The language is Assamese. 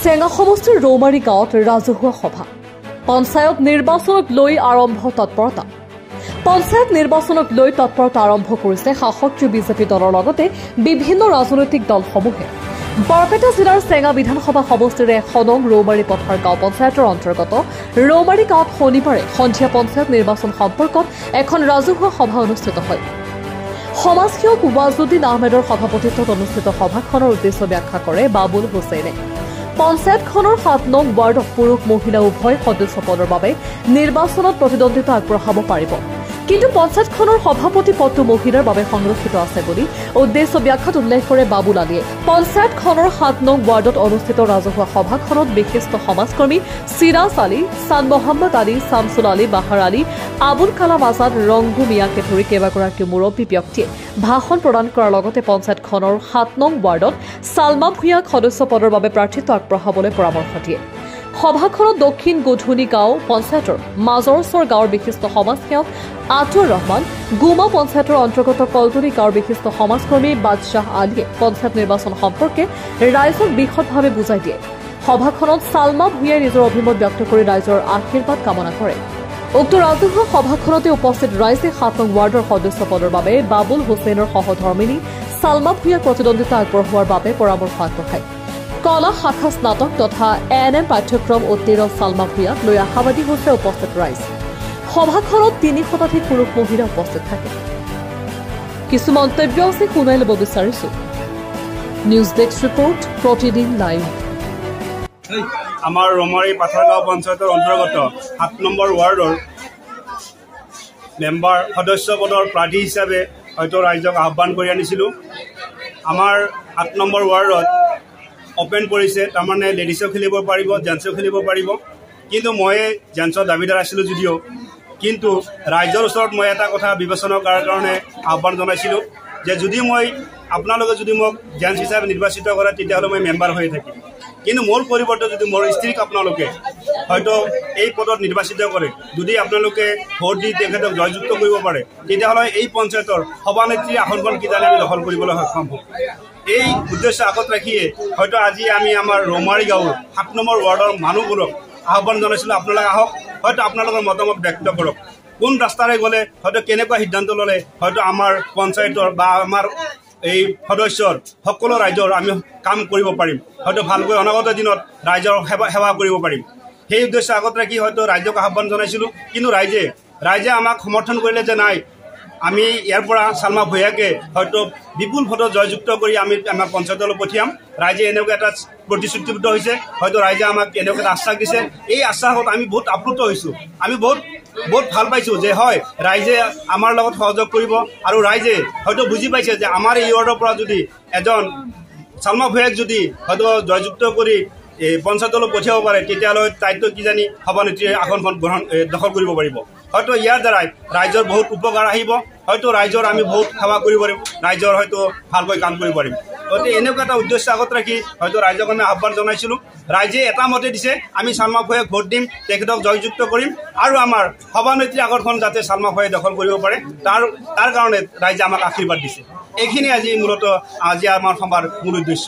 চেঙা সমষ্টিৰ ৰৌমাৰী গাঁৱত ৰাজহুৱা সভা পঞ্চায়ত নিৰ্বাচনক লৈ আৰম্ভ তৎপৰতা পঞ্চায়ত নিৰ্বাচনক লৈ তৎপৰতা আৰম্ভ কৰিছে শাসকীয় বিজেপি দলৰ লগতে বিভিন্ন ৰাজনৈতিক দলসমূহে বৰপেটা জিলাৰ চেঙা বিধানসভা সমষ্টিৰ ১ নং ৰৌমাৰী পথাৰ গাঁও পঞ্চায়তৰ অন্তৰ্গত ৰৌমাৰী গাঁৱত শনিবাৰে সন্ধিয়া পঞ্চায়ত নিৰ্বাচন সম্পৰ্কত এখন ৰাজহুৱা সভা অনুষ্ঠিত হয়। সমাজসেৱক ৱাজুদ্দিন আহমেদৰ সভাপতিত্বত অনুষ্ঠিত সভাখনৰ উদ্দেশ্য ব্যাখ্যা কৰে বাবুল হুছেইনে। পঞ্চায়তখনৰ ৭ নং ৱাৰ্ডত পুৰুষ মহিলা উভয় সদস্য পদৰ বাবে নিৰ্বাচনত প্ৰতিদ্বন্দ্বিতা আগবঢ়াব পাৰিব, কিন্তু পঞ্চায়তখনৰ সভাপতি পদটো মহিলাৰ বাবে সংৰক্ষিত আছে বুলি উদ্দেশ্য ব্যাখ্যাত উল্লেখ কৰে বাবুল আলীয়ে। পঞ্চায়তখনৰ ৭ নং ৱাৰ্ডত অনুষ্ঠিত ৰাজহুৱা সভাখনত বিশিষ্ট সমাজকৰ্মী চিৰাজ আলী, চান মহম্মদ আলী, শামছুল আলী, বাহাৰ আলী, আবুল কালাম আজাদ, ৰংগু মিয়াকে ধৰি কেইবাগৰাকী মুৰব্বী ব্যক্তিয়ে ভাষণ প্ৰদান কৰাৰ লগতে পঞ্চায়তখনৰ ৭ নং ৱাৰ্ডত চালমা ভূঞাক সদস্য পদৰ বাবে প্ৰাৰ্থিত্ব আগবঢ়াবলৈ পৰামৰ্শ দিয়ে। সভাখনত দক্ষিণ গোধুনী গাঁও পঞ্চায়তৰ মাজৰচৰ গাঁৱৰ বিশিষ্ট সমাজসেৱক আতুৰ ৰহমান, গুমা পঞ্চায়তৰ অন্তৰ্গত কলতলি গাঁৱৰ বিশিষ্ট সমাজকৰ্মী বাদশ্বাহ আলীয়ে পঞ্চায়ত নিৰ্বাচন সম্পৰ্কে ৰাইজক বিশদভাৱে বুজাই দিয়ে। সভাখনত চালমা ভূঞাই নিজৰ অভিমত ব্যক্ত কৰি ৰাইজৰ আশীৰ্বাদ কামনা কৰে। উক্ত ৰাজহুৱা সভাখনতে উপস্থিত ৰাইজে ৭ নং ৱাৰ্ডৰ সদস্য পদৰ বাবে বাবুল হুছেইনৰ সহধৰ্মিনী চালমা ভূঞাক প্ৰতিদ্বন্দ্বিতা আগবঢ়োৱাৰ বাবে পৰামৰ্শ আগবঢ়ায়। কলা শাখা স্নাতক তথা ANM পাঠ্যক্ৰম উত্তীৰ্ণ চালমা ভূঞাক লৈ আশাবাদী হৈছে উপস্থিত ৰাইজ। সভাখনত ৩০ শতাধিক পুৰুষ মহিলা উপস্থিত থাকে। কিছু মন্তব্য আছে শুনাই ল'ব বিচাৰিছো। নিউজ ডেস্ক ৰিপৰ্ট, প্ৰতিদিন লাইভ। আমাৰ ৰৌমাৰী পাথাৰগাঁও পঞ্চায়তৰ অন্তৰ্গত ৭ নম্বৰ ৱাৰ্ডৰ মেম্বাৰ সদস্য পদৰ প্ৰাৰ্থী হিচাপে হয়তো ৰাইজক আহ্বান কৰি আনিছিলোঁ। আমাৰ ৭ নম্বৰ ৱাৰ্ডত অপেন কৰিছে, তাৰমানে লেডিজেও খেলিব পাৰিব, জেণ্টছেও খেলিব পাৰিব, কিন্তু মই জেণ্টছৰ দাবীদাৰ আছিলোঁ যদিও কিন্তু ৰাইজৰ ওচৰত মই এটা কথা বিবেচনা কৰাৰ কাৰণে আহ্বান জনাইছিলোঁ যে যদি আপোনালোকে যদি মোক জেণ্টছ হিচাপে নিৰ্বাচিত কৰে তেতিয়াহ'লে মই মেম্বাৰ হৈ থাকিম, কিন্তু মোৰ পৰিৱৰ্তে যদি মোৰ স্ত্ৰীক আপোনালোকে হয়তো এই পদত নিৰ্বাচিত কৰে, যদি আপোনালোকে ভোট দি তেখেতক জয়যুক্ত কৰিব পাৰে তেতিয়াহ'লে এই পঞ্চায়তৰ সভানেত্ৰীৰ আসনখন কিজানি আমি দখল কৰিবলৈ সক্ষম হ'ম। এই উদ্দেশ্য আগত ৰাখিয়ে হয়তো আজি আমি আমাৰ ৰৌমাৰী গাঁৱৰ ৭ নম্বৰ ৱাৰ্ডৰ মানুহবোৰক আহ্বান জনাইছিলোঁ, আপোনালোকে আহক, হয়তো আপোনালোকৰ মতামত ব্যক্ত কৰক। কোন ৰাস্তাৰে গ'লে হয়তো কেনেকুৱা সিদ্ধান্ত ল'লে হয়তো আমাৰ পঞ্চায়তৰ বা আমাৰ এই সদস্যৰ সকলো ৰাইজৰ আমি কাম কৰিব পাৰিম, হয়তো ভালকৈ অনাগত দিনত ৰাইজৰ সেৱা কৰিব পাৰিম। সেই উদ্দেশ্য আগত ৰাখি হয়তো ৰাইজক আহ্বান জনাইছিলোঁ, কিন্তু ৰাইজে আমাক সমৰ্থন কৰিলে যে নাই, আমি ইয়াৰ পৰা চালমা ভূঞাকে হয়তো বিপুল ভোটত জয়যুক্ত কৰি আমি আমাৰ পঞ্চায়তলৈ পঠিয়াম। ৰাইজে এনেকুৱা এটা প্ৰতিশ্ৰুতিবদ্ধ হৈছে, হয়তো ৰাইজে আমাক এনেকুৱা এটা আশ্বাস দিছে। এই আশ্বাসত আমি বহুত আপ্লুত হৈছোঁ, আমি বহুত ভাল পাইছোঁ যে হয় ৰাইজে আমাৰ লগত সহযোগ কৰিব, আৰু ৰাইজে হয়তো বুজি পাইছে যে আমাৰ এই ৱাৰ্ডৰ পৰা যদি এজন চালমা ভূঞাক যদি হয়তো জয়যুক্ত কৰি পঞ্চায়তলৈ পঠিয়াব পাৰে তেতিয়াহ'লে তাইতো কিজানি সভানেত্ৰীৰ আসনখন দখল কৰিব পাৰিব। হয়তো ইয়াৰ দ্বাৰাই ৰাইজৰ বহুত উপকাৰ আহিব, হয়তো ৰাইজৰ আমি বহুত সেৱা কৰিব পাৰিম, ৰাইজৰ হয়তো ভালকৈ কাম কৰিব পাৰিম। গতিকে এনেকুৱা এটা উদ্দেশ্য আগত ৰাখি হয়তো ৰাইজক আমি আহ্বান জনাইছিলোঁ। ৰাইজে এটা মতে দিছে আমি চালমা ভূঞাক ভোট দিম, তেখেতক জয়যুক্ত কৰিম, আৰু আমাৰ সভানেত্ৰীৰ আসনখন যাতে চালমা ভূঞাই দখল কৰিব পাৰে তাৰ কাৰণে ৰাইজে আমাক আশীৰ্বাদ দিছে। এইখিনি আজি মূলতঃ আমাৰ সভাৰ মূল উদ্দেশ্য।